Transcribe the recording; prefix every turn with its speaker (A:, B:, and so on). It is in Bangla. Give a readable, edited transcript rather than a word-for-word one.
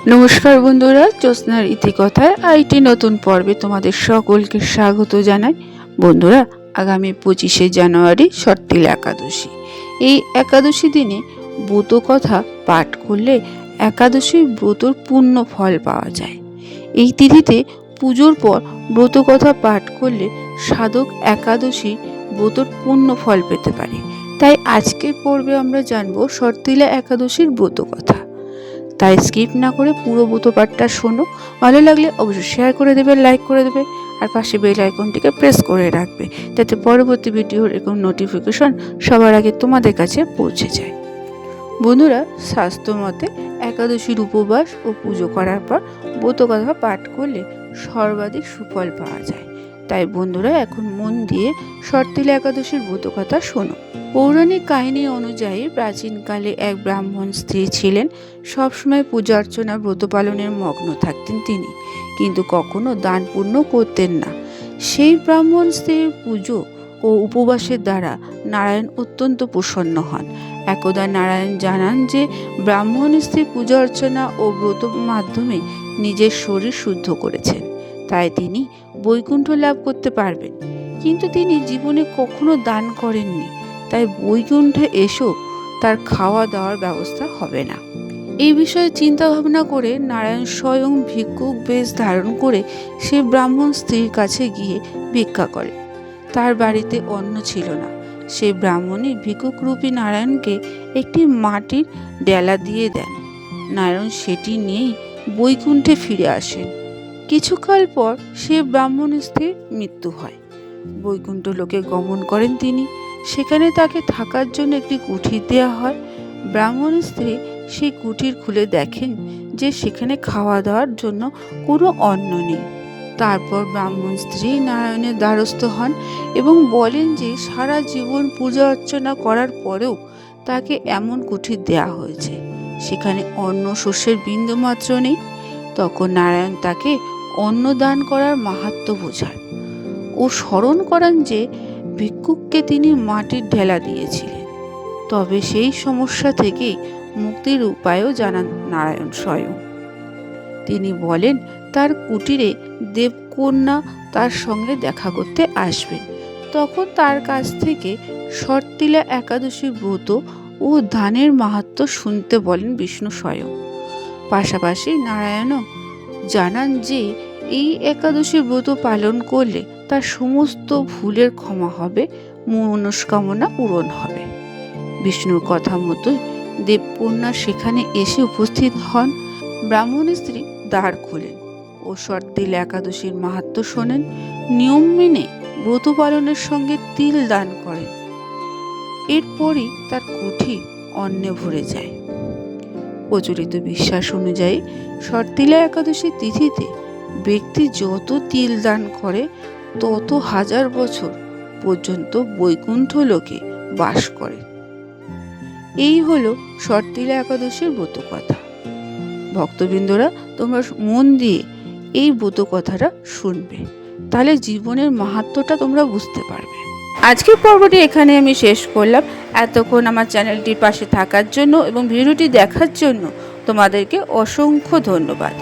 A: নমস্কার বন্ধুরা, জ্যোৎস্নার ইতিকথায় আরেকটি নতুন পর্বে তোমাদের সকলকে স্বাগত জানাই। বন্ধুরা, আগামী 25শে জানুয়ারি সর্তিলা একাদশী। এই একাদশী দিনে ব্রত কথা পাঠ করলে একাদশীর ব্রতর পূর্ণ ফল পাওয়া যায়। এই তিথিতে পুজোর পর ব্রত কথা পাঠ করলে সাধক একাদশী ব্রতর পূর্ণ ফল পেতে পারে। তাই আজকের পর্বে আমরা জানবো সর্তিলা একাদশীর ব্রত কথা। তাই স্কিপ না করে পুরো ব্রত পাঠটা শোনো। ভালো লাগলে অবশ্যই শেয়ার করে দেবে, লাইক করে দেবে, আর পাশে বেল আইকনটিকে প্রেস করে রাখবে, যাতে পরবর্তী ভিডিওর এরকম নোটিফিকেশন সবার আগে তোমাদের কাছে পৌঁছে যায়। বন্ধুরা, শাস্ত্র মতে একাদশীর উপবাস ও পুজো করার পর ব্রত কথা পাঠ করলে সর্বাধিক সুফল পাওয়া যায়। তাই বন্ধুরা, এখন মন দিয়ে সর্তিলা একাদশীর ব্রত কথা শোনো। পৌরাণিক কাহিনী অনুযায়ী প্রাচীনকালে এক ব্রাহ্মণ স্ত্রী ছিলেন। সবসময় পূজা অর্চনা ব্রত পালনের মগ্ন থাকতেন তিনি, কিন্তু কখনো দান পুণ্য করতেন না। সেই ব্রাহ্মণ স্ত্রীর পুজো ও উপবাসের দ্বারা নারায়ণ অত্যন্ত প্রসন্ন হন। একদা নারায়ণ জানান যে ব্রাহ্মণ স্ত্রী পূজা অর্চনা ও ব্রত মাধ্যমে নিজের শরীর শুদ্ধ করেছেন, তাই তিনি বৈকুণ্ঠ লাভ করতে পারবেন। কিন্তু তিনি জীবনে কখনো দান করেননি, তাই বৈকুণ্ঠে এসেও তার খাওয়া দাওয়ার ব্যবস্থা হবে না। এই বিষয়ে চিন্তা ভাবনা করে নারায়ণ স্বয়ং ভিক্ষুক বেশ ধারণ করে সে ব্রাহ্মণ স্ত্রীর কাছে গিয়ে ভিক্ষা করে। তার বাড়িতে অন্ন ছিল না। সেই ব্রাহ্মণই ভিক্ষুকরূপী নারায়ণকে একটি মাটির ডেলা দিয়ে দেন। নারায়ণ সেটি নিয়েই বৈকুণ্ঠে ফিরে আসেন। কিছুকাল পর সে ব্রাহ্মণ স্ত্রীর মৃত্যু হয়। বৈকুণ্ঠ লোকে গমন করেন তিনি। সেখানে তাকে থাকার জন্য একটি কুঠির দেওয়া হয়। ব্রাহ্মণ স্ত্রী সেই কুঠির খুলে দেখেন যে সেখানে খাওয়া দাওয়ার জন্য কোনো অন্ন নেই। তারপর ব্রাহ্মণ স্ত্রী নারায়ণের দ্বারস্থ হন এবং বলেন যে সারা জীবন পূজা অর্চনা করার পরেও তাকে এমন কুঠির দেয়া হয়েছে, সেখানে অন্ন শস্যের বিন্দুমাত্র নেই। তখন নারায়ণ তাকে অন্ন দান করার মাহাত্ম্য বোঝান ও স্মরণ করান যে ভিক্ষুককে তিনি মাটির ঢেলা দিয়েছিলেন। তবে সেই সমস্যা থেকে মুক্তির উপায়ও জানান নারায়ণ স্বয়ং। তিনি বলেন তার কুটিরে দেবকন্যা তার সঙ্গে দেখা করতে আসবেন। তখন তার কাছ থেকে সর্তিলা একাদশী ব্রত ও দানের মাহাত্ম্য শুনতে বলেন বিষ্ণু স্বয়ং। পাশাপাশি নারায়ণও জানান যে এই একাদশী ব্রত পালন করলে তার সমস্ত ভুলের ক্ষমা হবে, মনস্কামনা পূরণ হবে। বিষ্ণুর কথা মতোই দেবকন্যা সেখানে এসে উপস্থিত হন। ব্রাহ্মণ স্ত্রী দ্বার খোলেন ও সর্তিলা একাদশীর মাহাত্ম্য শোনেন। নিয়ম মেনে ব্রত পালনের সঙ্গে তিল দান করেন। এরপরই তার কুঠি অন্নে ভরে যায়। প্রচলিত বিশ্বাস অনুযায়ী সর্তিলা একাদশী তিথিতে ব্যক্তি যত তিল দান করে তত হাজার বছর পর্যন্ত বৈকুণ্ঠ লোকে বাস করে। এই হলো সর্তিলা একাদশীর ব্রত কথা। ভক্তবৃন্দরা, তোমরা মন দিয়ে এই ব্রত কথাটা শুনবে, তাহলে জীবনের মাহাত্ম্যটা তোমরা বুঝতে পারবে। আজকের পর্বটি এখানে আমি শেষ করলাম। এতক্ষণ আমার চ্যানেলটির পাশে থাকার জন্য এবং ভিডিওটি দেখার জন্য তোমাদেরকে অসংখ্য ধন্যবাদ।